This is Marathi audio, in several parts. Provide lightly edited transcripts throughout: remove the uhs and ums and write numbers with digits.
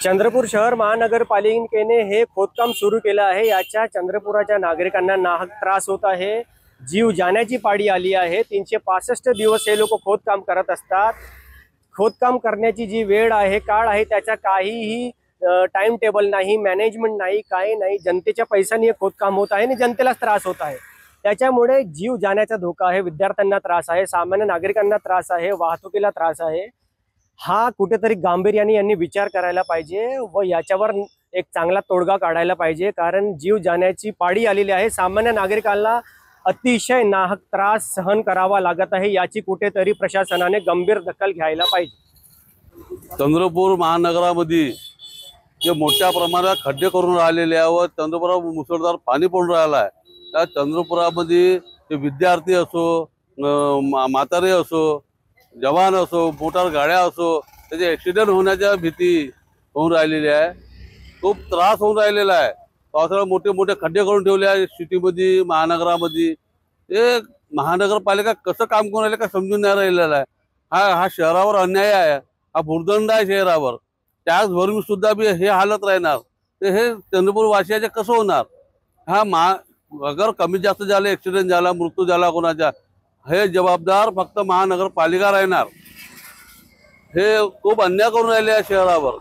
चंद्रपूर शहर महानगरपालिकेने हे खोदकाम सुरू केलं आहे। याच्या चंद्रपुराच्या नागरिकांना नाहक त्रास होत आहे, जीव जाण्याची पाळी आली आहे। 365 दिवस हे लोक खोदकाम करत असतात। खोदकाम करण्याची जी वेळ आहे, काळ आहे, त्याचा काहीही टाइम टेबल नाही, मॅनेजमेंट नाही, काही नाही। जनतेच्या पैशाने हे खोदकाम होत आहे आणि जनतेलाच त्रास होत आहे। त्याच्यामुळे जीव जाण्याचा धोका आहे, विद्यार्थ्यांना त्रास आहे, सामान्य नागरिकांना त्रास आहे, वाहतुकीला त्रास आहे। हा कुठेतरी गांभीर्याने यांनी विचार करायला पाहिजे व याच्यावर एक चांगला तोडगा काढायला पाहिजे, कारण जीव जाण्याची पाळी आलेली आहे। सामान्य नागरिकांना अतिशय नाहक त्रास सहन करावा लागत आहे। याची कुठेतरी प्रशासनाने गंभीर दखल घ्यायला पाहिजे। चंद्रपूर महानगरामध्ये जे मोठ्या प्रमाणात खड्डे करून राहिलेले आहे व चंद्रपुरात मुसळधार पाणी पडून राहिलं आहे। त्या चंद्रपुरामध्ये ते विद्यार्थी असो, म्हातारे असो, जवान असो, मोटार गाड्या असो, त्याचे ॲक्सिडेंट होण्याच्या भीती होऊन राहिलेली आहे। खूप त्रास होऊन राहिलेला आहे। पावसाळ्यात मोठे मोठे खड्डे करून ठेवले आहे सिटीमध्ये, महानगरामध्ये। हे महानगरपालिका कसं काम करून राहिले का समजून नाही राहिलेलं आहे। हा शहरावर अन्याय आहे, हा भुर्दंड आहे शहरावर। टॅक्स भरून सुद्धा बी हे हालत राहणार, तर हे चंद्रपूर वासियाचे कसं होणार? अगर कमी जास्त झाले, ॲक्सिडेंट झाला, मृत्यू झाला कोणाचा, हे जबाबदार फक्त महानगरपालिका राहणार। हे खूप अन्याय करून राहिले आहे शहरावर।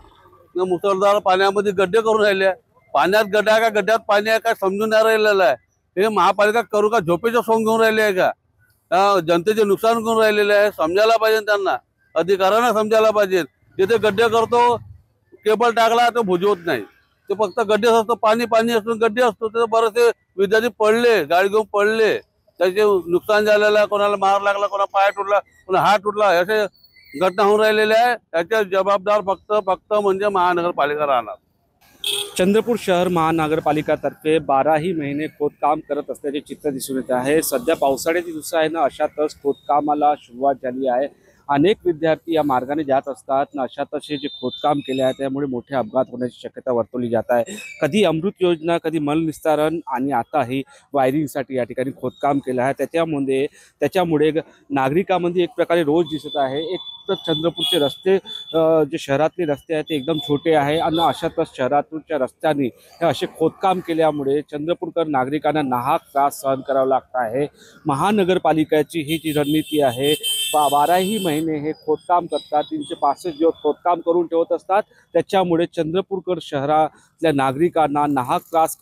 मुसळधार पाण्यामध्ये गड्डे करून राहिले आहे। पाण्यात गड्डा आहे का गड्ड्यात पाणी आहे का समजून नाही राहिलेलं आहे। हे महापालिका करू का झोपेचं सोंग घेऊन राहिले आहे का? जनतेचे नुकसान करून राहिलेले आहे। समजायला पाहिजे त्यांना, अधिकाऱ्यांना समजायला पाहिजे। जिथे गड्डे करतो, केबल टाकला तर भुजवत नाही, ते फक्त गड्डेच असतो, पाणी पाणी असतो, गड्डे असतो। ते बरेचसे विद्यार्थी पडले, गाडी घेऊन पडले, त्याचे नुकसान झालेलं आहे। कोणाला मार लागला, कोणा पाय तुटला, कोणा हात तुटला, असे घटना होऊन राहिलेल्या आहे। त्याच्या जबाबदार फक्त म्हणजे महानगरपालिका राहणार। चंद्रपूर शहर महानगरपालिकातर्फे 12ही महिने खोदकाम करत असल्याचे चित्र दिसून येत आहे। सध्या पावसाळ्याची दिवस आहे ना, अशातच खोदकामाला सुरुवात झाली आहे। अनेक विद्यार्थी या मार्गाने जात असतात ना, अशातच हे जे खोदकाम केले आहे त्यामुळे मोठे अपघात होण्याची शक्यता वर्तवली जात आहे। कधी अमृत योजना, कधी मलनिस्तारण आणि आता ही वायरिंगसाठी या ठिकाणी खोदकाम केलं आहे। त्याच्यामुळे नागरिकांमध्ये एक प्रकारे रोज दिसत आहे। एक तर चंद्रपूरचे रस्ते, जे शहरातले रस्ते आहेत ते एकदम छोटे आहे आणि अशातच शहरातूनच्या रस्त्यांनी हे असे खोदकाम केल्यामुळे चंद्रपूरकर नागरिकांना नाहक त्रास सहन करावा लागत आहे। महानगरपालिकेची ही जी रणनीती आहे, 12ही महिने हे खोदकाम करतात, 365 दिवस खोदकाम करून ठेवत असतात। त्याच्यामुळे चंद्रपूरकर शहरातल्या नागरिकांना नाहक त्रास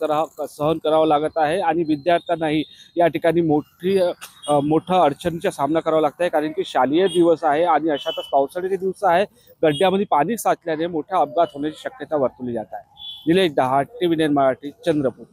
सहन करावा लागत आहे आणि विद्यार्थ्यांनाही या ठिकाणी मोठा अडचणीचा सामना करावा लागत आहे, कारण की शालेय दिवस आहे आणि अशातच पावसाळ्याचे दिवस आहे। गड्ड्यामध्ये पाणी साचल्याने मोठा अपघात होण्याची शक्यता वर्तवली जात आहे। निलेश दहाट, TV9 मराठी, चंद्रपूर।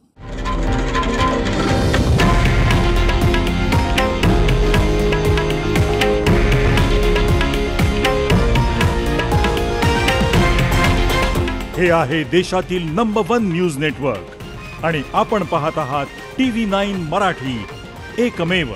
हे आहे देशातील नंबर 1 न्यूज नेटवर्क आणि आपण पाहत आहात TV9 मराठी, एकमेव।